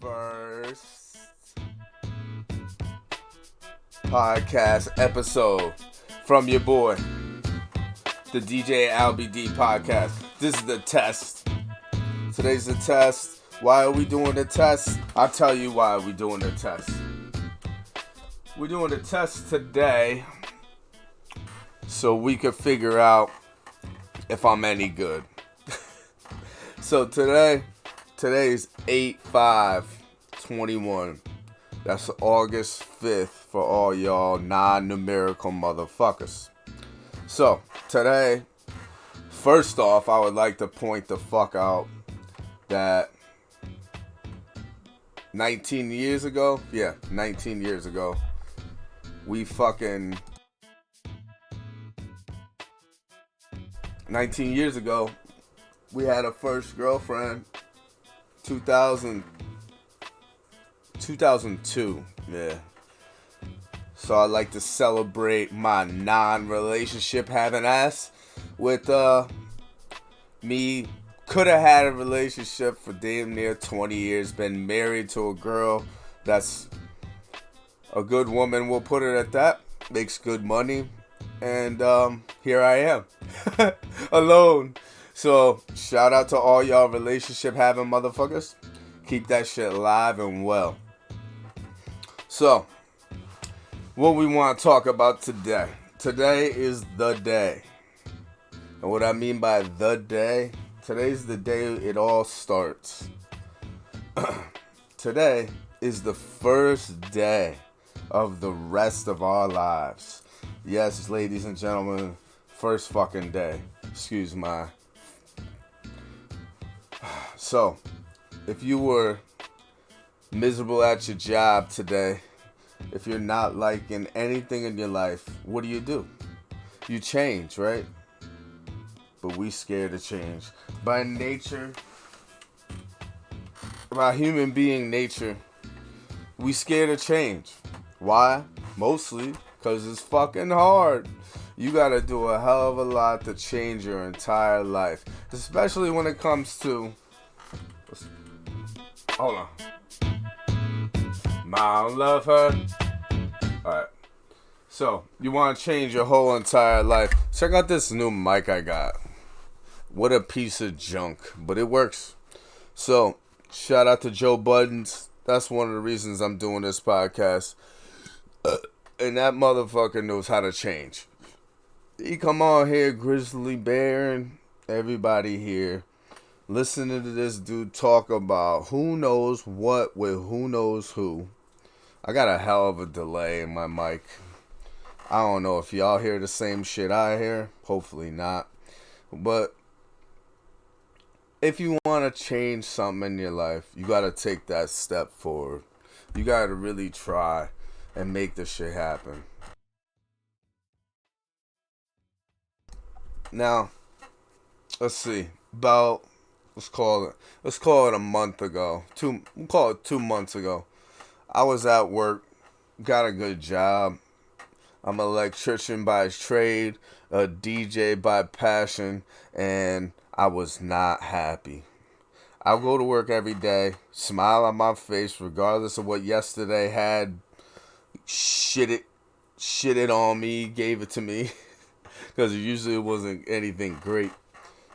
first podcast episode from your boy, the DJ Al-B-Dee podcast. This is the test. Today's the test. Why are we doing the test? I'll tell you why we're doing the test. We're doing the test today so we can figure out if I'm any good. So today's 8/5/21. That's August 5th for all y'all non-numerical motherfuckers. So today, first off, I would like to point the fuck out that 19 years ago, 19 years ago, we fucking 19 years ago, we had a first girlfriend. 2002, yeah. So I like to celebrate my non-relationship having ass with me. Could have had a relationship for damn near 20 years. Been married to a girl that's a good woman. We'll put it at that. Makes good money, and here I am, alone. So, shout out to all y'all relationship having motherfuckers. Keep that shit alive and well. So, what we want to talk about today. Today is the day. And what I mean by the day, today's the day it all starts. Today is the first day of the rest of our lives. Yes, ladies and gentlemen, first fucking day. Excuse my... So, if you were miserable at your job today, if you're not liking anything in your life, what do? You change, right? But we scared to change. By nature, by human being nature, we scared to change. Why? Mostly because it's fucking hard. You gotta do a hell of a lot to change your entire life. Especially when it comes to... Hold on. Mom, love her. Alright. So, you want to change your whole entire life. Check out this new mic I got. What a piece of junk. But it works. So, shout out to Joe Buttons. That's one of the reasons I'm doing this podcast. And that motherfucker knows how to change. He come on here, Grizzly Bear, and everybody here. Listening to this dude talk about who knows what with who knows who. I got a hell of a delay in my mic. I don't know if y'all hear the same shit I hear. Hopefully not. But if you want to change something in your life, you got to take that step forward. You got to really try and make this shit happen. Now, let's see. Let's call it a month ago. We'll call it 2 months ago. I was at work, got a good job. I'm an electrician by trade, a DJ by passion, and I was not happy. I go to work every day, smile on my face, regardless of what yesterday had shit it on me, gave it to me, because usually it wasn't anything great.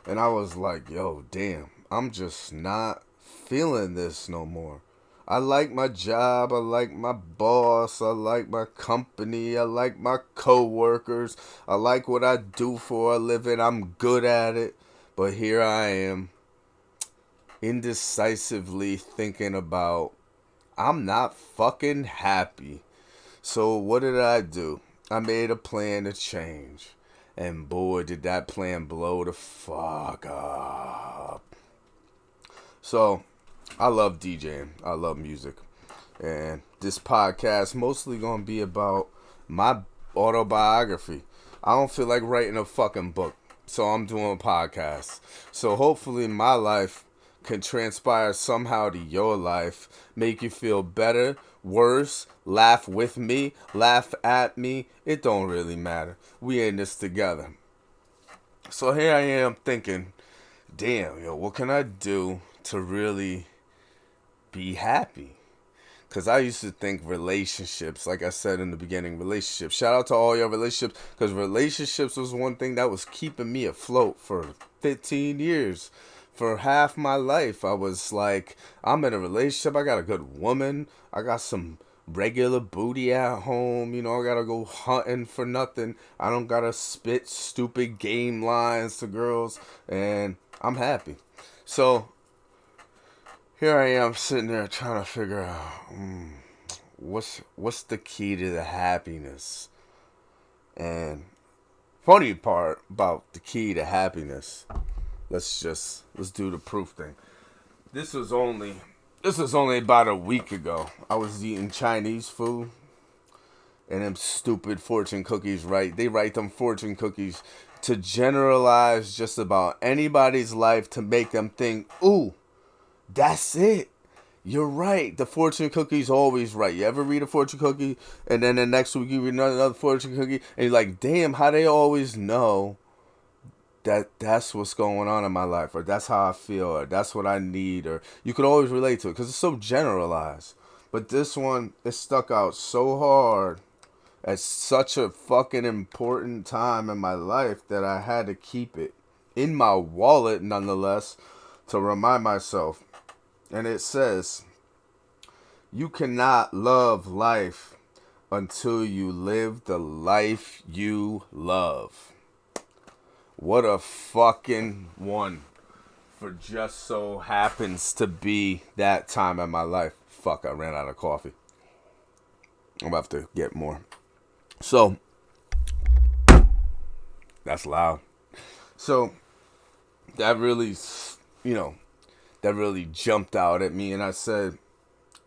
And I was like, yo, damn, I'm just not feeling this no more. I like my job, I like my boss, I like my company, I like my co-workers, I like what I do for a living, I'm good at it. But here I am, indecisively thinking about, I'm not fucking happy. So what did I do? I made a plan to change. And boy, did that plan blow the fuck up. So, I love DJing. I love music. And this podcast mostly going to be about my autobiography. I don't feel like writing a fucking book. So, I'm doing a podcast. So, hopefully my life can transpire somehow to your life. Make you feel better, worse, laugh with me, laugh at me. It don't really matter. We in this together. So here I am thinking, damn, yo, what can I do to really be happy. Because I used to think relationships, like I said in the beginning, relationships. Shout out to all your relationships. Because relationships was one thing that was keeping me afloat for 15 years. For half my life, I was like, I'm in a relationship. I got a good woman. I got some regular booty at home. You know, I got to go hunting for nothing. I don't got to spit stupid game lines to girls. And I'm happy. So here I am sitting there trying to figure out what's the key to the happiness. And funny part about the key to happiness, let's do the proof thing. This was only about a week ago. I was eating Chinese food and them stupid fortune cookies, right? They write them fortune cookies to generalize just about anybody's life to make them think, ooh, that's it. You're right. The fortune cookie's always right. You ever read a fortune cookie and then the next week you read another fortune cookie and you're like, damn, how they always know that that's what's going on in my life, or that's how I feel, or that's what I need, or you could always relate to it because it's so generalized. But this one, it stuck out so hard at such a fucking important time in my life that I had to keep it in my wallet nonetheless to remind myself. And it says, you cannot love life until you live the life you love. What a fucking one for just so happens to be that time in my life. Fuck, I ran out of coffee. I'm about to get more. So, that's loud. So, that really, that really jumped out at me, and I said,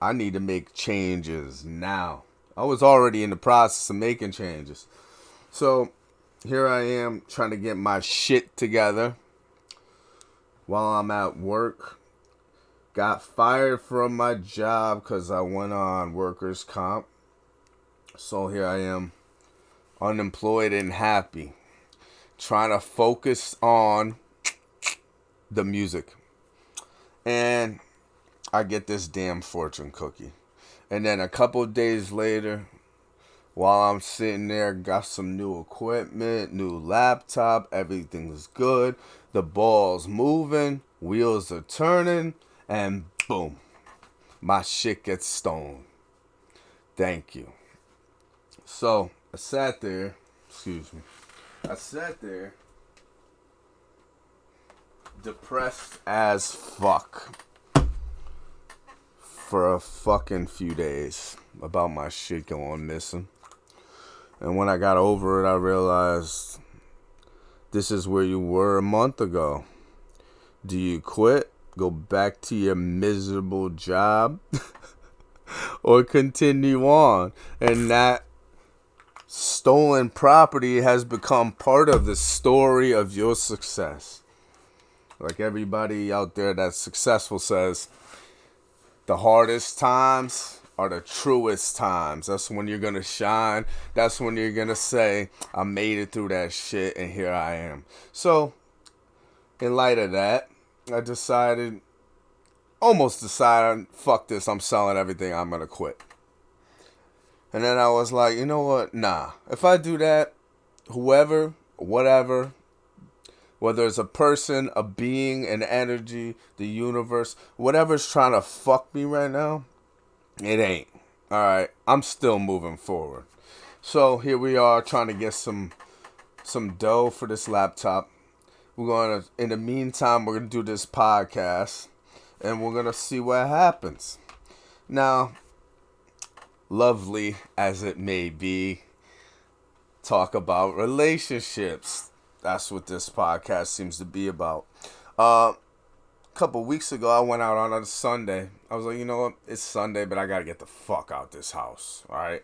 I need to make changes now. I was already in the process of making changes. So, here I am trying to get my shit together while I'm at work. Got fired from my job because I went on workers' comp. So here I am, unemployed and happy, trying to focus on the music. And I get this damn fortune cookie. And then a couple days later, while I'm sitting there, got some new equipment, new laptop, everything's good. The ball's moving, wheels are turning, and boom, my shit gets stolen. Thank you. So, I sat there, depressed as fuck for a fucking few days about my shit going missing. And when I got over it, I realized this is where you were a month ago. Do you quit, go back to your miserable job, or continue on? And that stolen property has become part of the story of your success. Like everybody out there that's successful says, the hardest times are the truest times. That's when you're going to shine. That's when you're going to say, I made it through that shit and here I am. So, in light of that, I almost decided, fuck this, I'm selling everything, I'm going to quit. And then I was like, you know what? Nah. If I do that, whoever, whatever, whether it's a person, a being, an energy, the universe, whatever's trying to fuck me right now, it ain't. Alright, I'm still moving forward. So here we are trying to get some dough for this laptop. In the meantime, we're gonna do this podcast and we're gonna see what happens. Now, lovely as it may be, talk about relationships. That's what this podcast seems to be about. A couple weeks ago, I went out on a Sunday. I was like, you know what? It's Sunday, but I gotta get the fuck out this house. All right.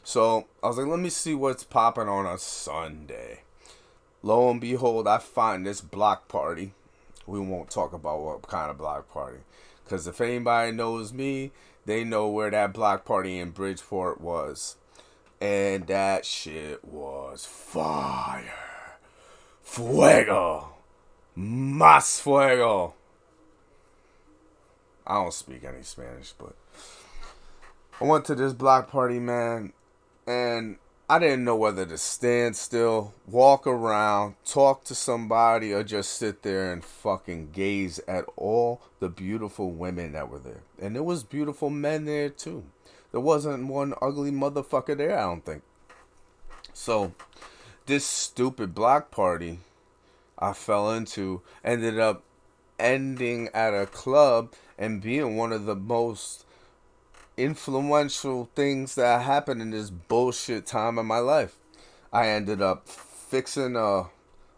So I was like, let me see what's popping on a Sunday. Lo and behold, I find this block party. We won't talk about what kind of block party, because if anybody knows me, they know where that block party in Bridgeport was, and that shit was fire. Fuego. Más fuego. I don't speak any Spanish, but I went to this block party, man, and I didn't know whether to stand still, walk around, talk to somebody, or just sit there and fucking gaze at all the beautiful women that were there. And there was beautiful men there too. There wasn't one ugly motherfucker there, I don't think. So, this stupid block party I fell into ended up ending at a club and being one of the most influential things that happened in this bullshit time of my life. I ended up fixing a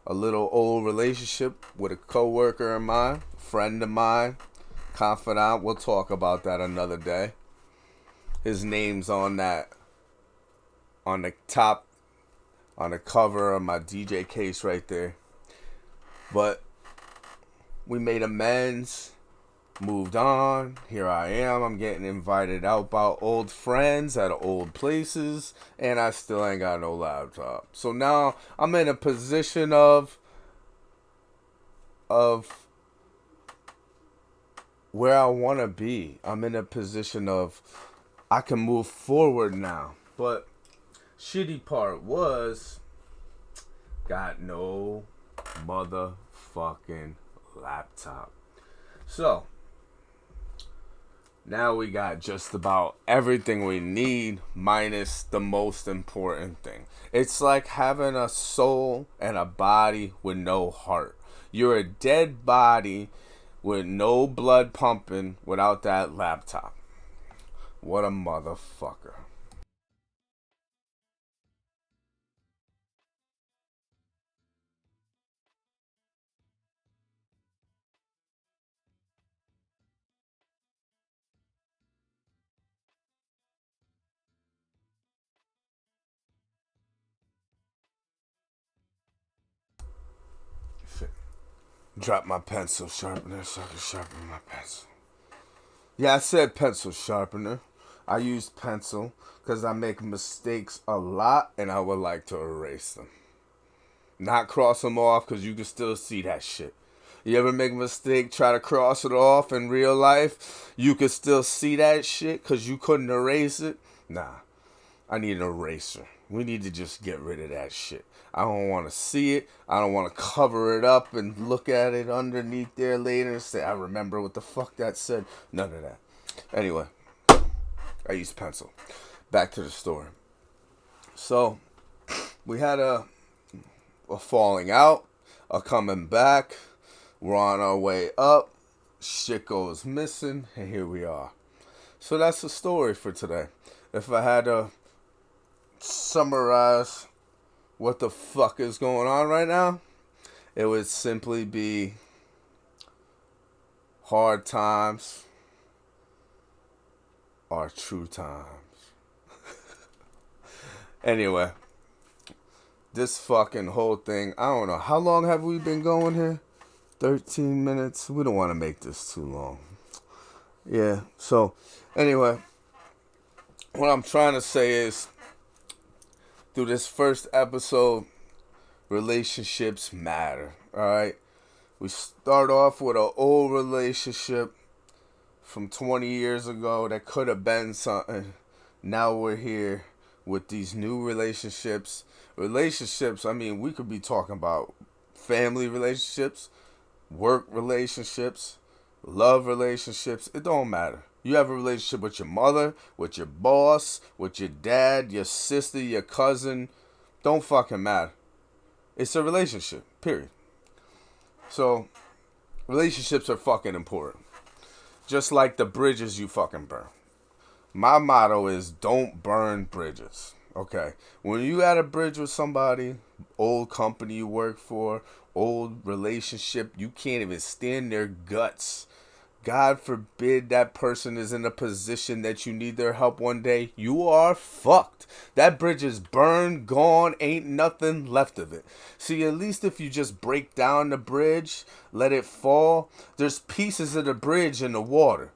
little old relationship with a coworker of mine, friend of mine, confidant. We'll talk about that another day. His name's on the top, on the cover of my DJ case right there. But we made amends, moved on. Here I am. I'm getting invited out by old friends at old places, and I still ain't got no laptop. So now I'm in a position of where I want to be. I'm in a position of I can move forward now. But shitty part was got no motherfucking laptop. So now we got just about everything we need minus the most important thing. It's like having a soul and a body with no heart. You're a dead body with no blood pumping without that laptop. What a motherfucker. Shit. Drop my pencil sharpener so I can sharpen my pencil. Yeah, I said pencil sharpener. I use pencil because I make mistakes a lot and I would like to erase them. Not cross them off because you can still see that shit. You ever make a mistake, try to cross it off in real life? You can still see that shit because you couldn't erase it? Nah, I need an eraser. We need to just get rid of that shit. I don't want to see it. I don't want to cover it up and look at it underneath there later and say, I remember what the fuck that said. None of that. Anyway, I use pencil. Back to the story. So, we had a falling out, a coming back. We're on our way up. Shit goes missing, and here we are. So that's the story for today. If I had to summarize what the fuck is going on right now, it would simply be hard times are true times. Anyway, this fucking whole thing, I don't know. How long have we been going here? 13 minutes. We don't want to make this too long. Yeah, so anyway, what I'm trying to say is, through this first episode, relationships matter, alright? We start off with an old relationship from 20 years ago that could have been something. Now we're here with these new relationships. Relationships, I mean, we could be talking about family relationships, work relationships, love relationships. It don't matter. You have a relationship with your mother, with your boss, with your dad, your sister, your cousin. Don't fucking matter. It's a relationship, period. So, relationships are fucking important. Just like the bridges you fucking burn. My motto is don't burn bridges. Okay? When you at a bridge with somebody, old company you work for, old relationship, you can't even stand their guts. God forbid that person is in a position that you need their help one day. You are fucked. That bridge is burned, gone, ain't nothing left of it. See, at least if you just break down the bridge, let it fall, there's pieces of the bridge in the water.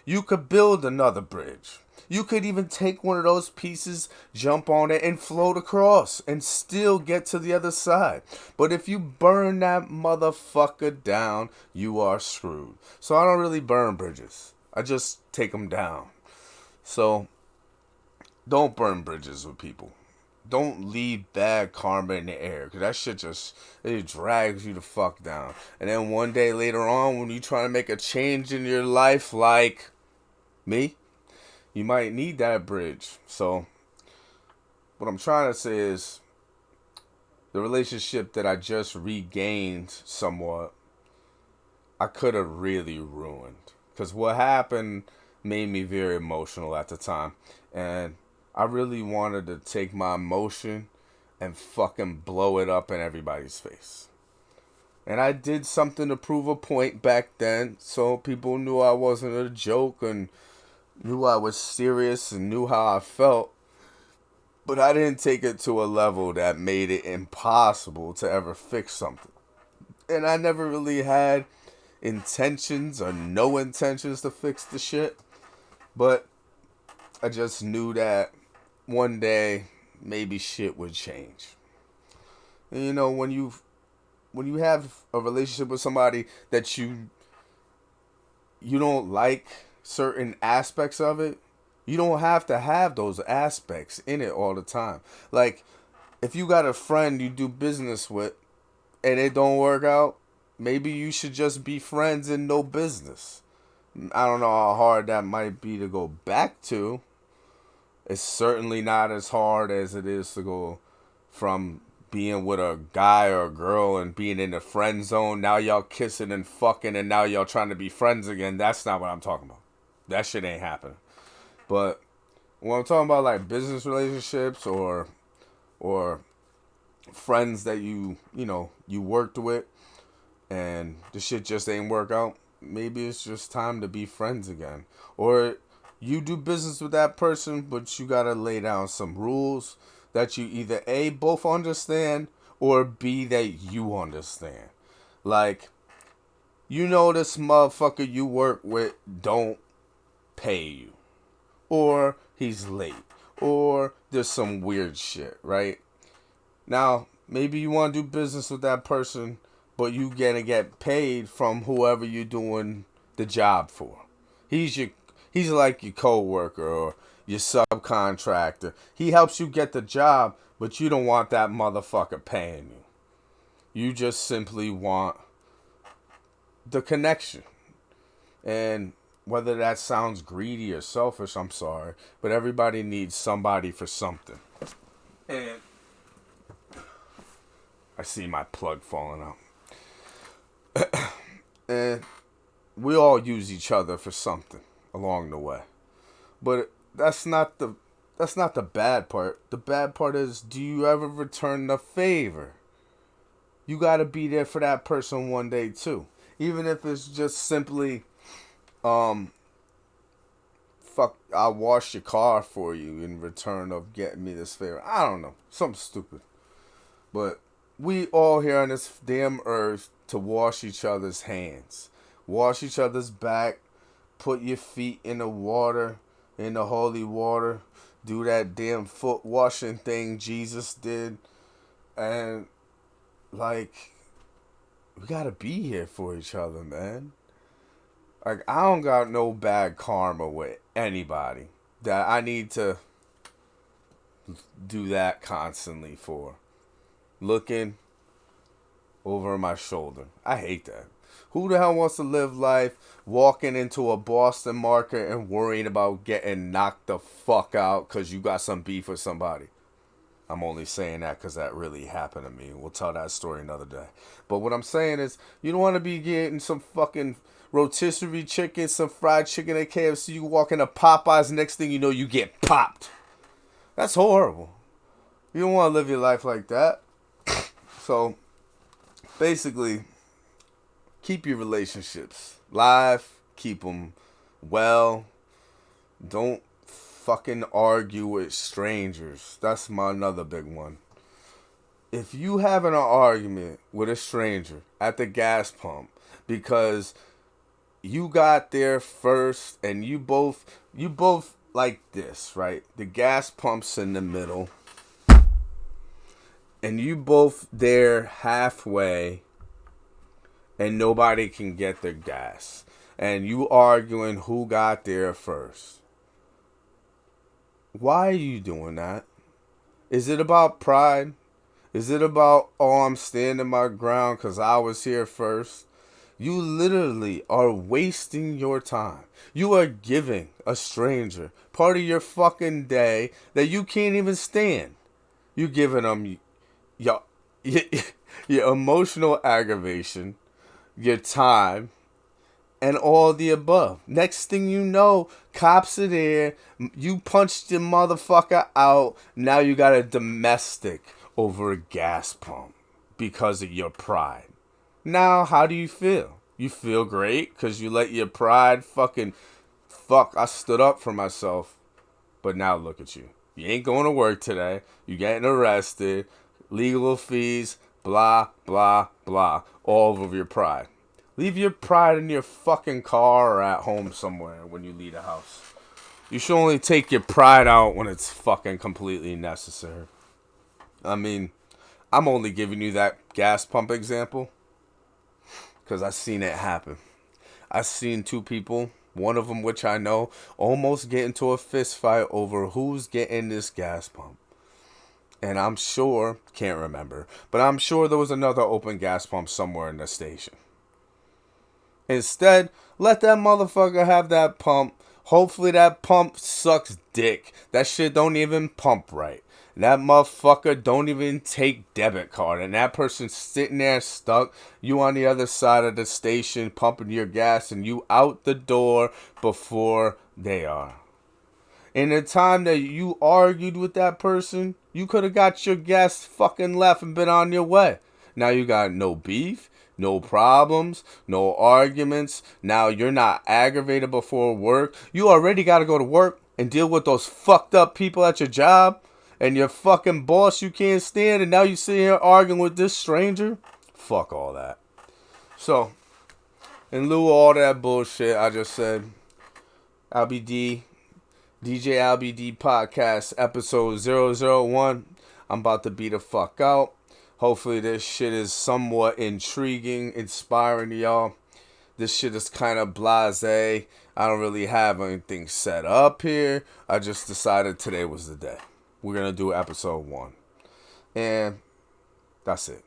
You could build another bridge. You could even take one of those pieces, jump on it, and float across and still get to the other side. But if you burn that motherfucker down, you are screwed. So I don't really burn bridges. I just take them down. So don't burn bridges with people. Don't leave bad karma in the air, because that shit just, it drags you the fuck down. And then one day later on, when you try to make a change in your life, like me, you might need that bridge. So what I'm trying to say is, the relationship that I just regained somewhat, I could have really ruined. Because what happened made me very emotional at the time. And I really wanted to take my emotion and fucking blow it up in everybody's face. And I did something to prove a point back then, so people knew I wasn't a joke and knew I was serious and knew how I felt. But I didn't take it to a level that made it impossible to ever fix something. And I never really had intentions or no intentions to fix the shit. But I just knew that one day maybe shit would change. And you know, when you have a relationship with somebody that you don't like certain aspects of it, you don't have to have those aspects in it all the time. Like, if you got a friend you do business with and it don't work out, maybe you should just be friends and no business. I don't know how hard that might be to go back to. It's certainly not as hard as it is to go from being with a guy or a girl and being in the friend zone. Now y'all kissing and fucking and now y'all trying to be friends again. That's not what I'm talking about. That shit ain't happening. But when I'm talking about like business relationships or friends that you worked with and the shit just ain't work out, maybe it's just time to be friends again. Or you do business with that person, but you gotta lay down some rules that you either A, both understand, or B, that you understand. Like, you know this motherfucker you work with don't pay you. Or he's late. Or there's some weird shit, right? Now, maybe you want to do business with that person, but you gonna get paid from whoever you're doing the job for. He's like your coworker or your subcontractor. He helps you get the job, but you don't want that motherfucker paying you. You just simply want the connection. And whether that sounds greedy or selfish, I'm sorry, but everybody needs somebody for something. And I see my plug falling out. And we all use each other for something along the way. But that's not the bad part. The bad part is, do you ever return the favor? You got to be there for that person one day too. Even if it's just simply I'll wash your car for you in return of getting me this favor. I don't know. Something stupid. But we all here on this damn earth to wash each other's hands. Wash each other's back. Put your feet in the water, in the holy water. Do that damn foot washing thing Jesus did. And, like, we gotta be here for each other, man. Like, I don't got no bad karma with anybody that I need to do that constantly for. Looking over my shoulder. I hate that. Who the hell wants to live life walking into a Boston market and worrying about getting knocked the fuck out because you got some beef with somebody? I'm only saying that because that really happened to me. We'll tell that story another day. But what I'm saying is, you don't want to be getting some fucking rotisserie chicken, some fried chicken at KFC. You walk into Popeyes, next thing you know, you get popped. That's horrible. You don't want to live your life like that. So, basically, keep your relationships live. Keep them well. Don't fucking argue with strangers. That's my another big one. If you having an argument with a stranger at the gas pump because you got there first and you both like this, right? The gas pump's in the middle and you both there halfway and nobody can get their gas. and you arguing who got there first. Why are you doing that? Is it about pride? Is it about, oh, I'm standing my ground because I was here first? You literally are wasting your time. You are giving a stranger part of your fucking day that you can't even stand. You giving them your, your emotional aggravation, your time, and all the above. Next thing you know, cops are there. You punched the motherfucker out. Now you got a domestic over a gas pump because of your pride. Now, how do you feel? You feel great because you let your pride fuck, I stood up for myself. But now look at you. You ain't going to work today. You getting arrested. Legal fees, blah, blah, blah. All over your pride. Leave your pride in your fucking car or at home somewhere when you leave the house. You should only take your pride out when it's fucking completely necessary. I mean, I'm only giving you that gas pump example because I seen it happen. I seen two people, one of them which I know, almost get into a fist fight over who's getting this gas pump. And I'm sure, can't remember, but I'm sure there was another open gas pump somewhere in the station. Instead, let that motherfucker have that pump. Hopefully that pump sucks dick. That shit don't even pump right. That motherfucker don't even take debit card. And that person's sitting there stuck. You on the other side of the station pumping your gas and you out the door before they are. In the time that you argued with that person, you could have got your gas fucking left and been on your way. Now you got no beef, no problems, no arguments. Now you're not aggravated before work. You already got to go to work and deal with those fucked up people at your job and your fucking boss you can't stand, and now you sit here arguing with this stranger. Fuck all that. So, in lieu of all that bullshit I just said, Al-B-Dee, DJ Al-B-Dee podcast episode 001. I'm about to beat the fuck out. Hopefully this shit is somewhat intriguing, inspiring to y'all. This shit is kind of blasé. I don't really have anything set up here. I just decided today was the day. We're going to do episode 1. And that's it.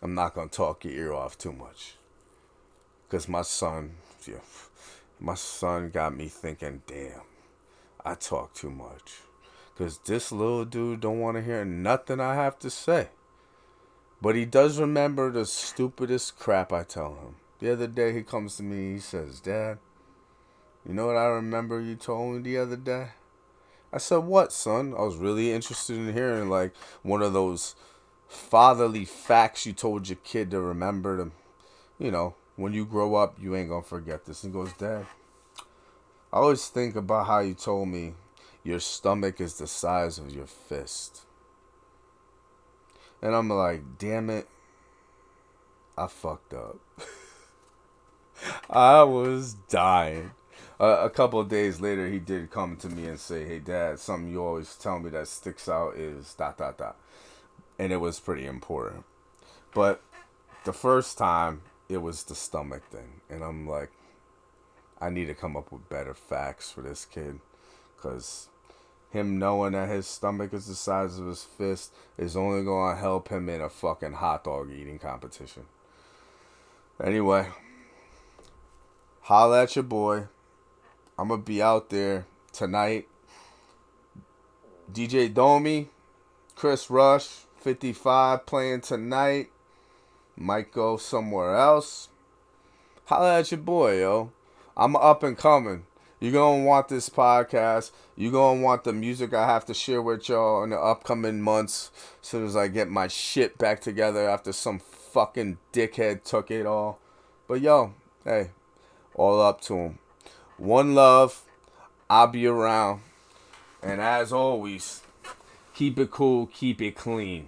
I'm not going to talk your ear off too much. Because my son got me thinking, damn, I talk too much. Because this little dude don't want to hear nothing I have to say. But he does remember the stupidest crap I tell him. The other day he comes to me, he says, Dad, you know what I remember you told me the other day? I said, what, son? I was really interested in hearing, like, one of those fatherly facts you told your kid to remember to, you know, when you grow up, you ain't gonna forget this. And he goes, Dad, I always think about how you told me your stomach is the size of your fist. And I'm like, damn it, I fucked up. I was dying. A couple of days later, he did come to me and say, hey, Dad, something you always tell me that sticks out is ... And it was pretty important. But the first time, it was the stomach thing. And I'm like, I need to come up with better facts for this kid. Because him knowing that his stomach is the size of his fist is only going to help him in a fucking hot dog eating competition. Anyway, holla at your boy. I'm going to be out there tonight. DJ Domi, Chris Rush, 55 playing tonight. Might go somewhere else. Holla at your boy, yo. I'm up and coming. You're going to want this podcast. You're going to want the music I have to share with y'all in the upcoming months. As soon as I get my shit back together after some fucking dickhead took it all. But yo, hey, all up to him. One love. I'll be around. And as always, keep it cool, keep it clean.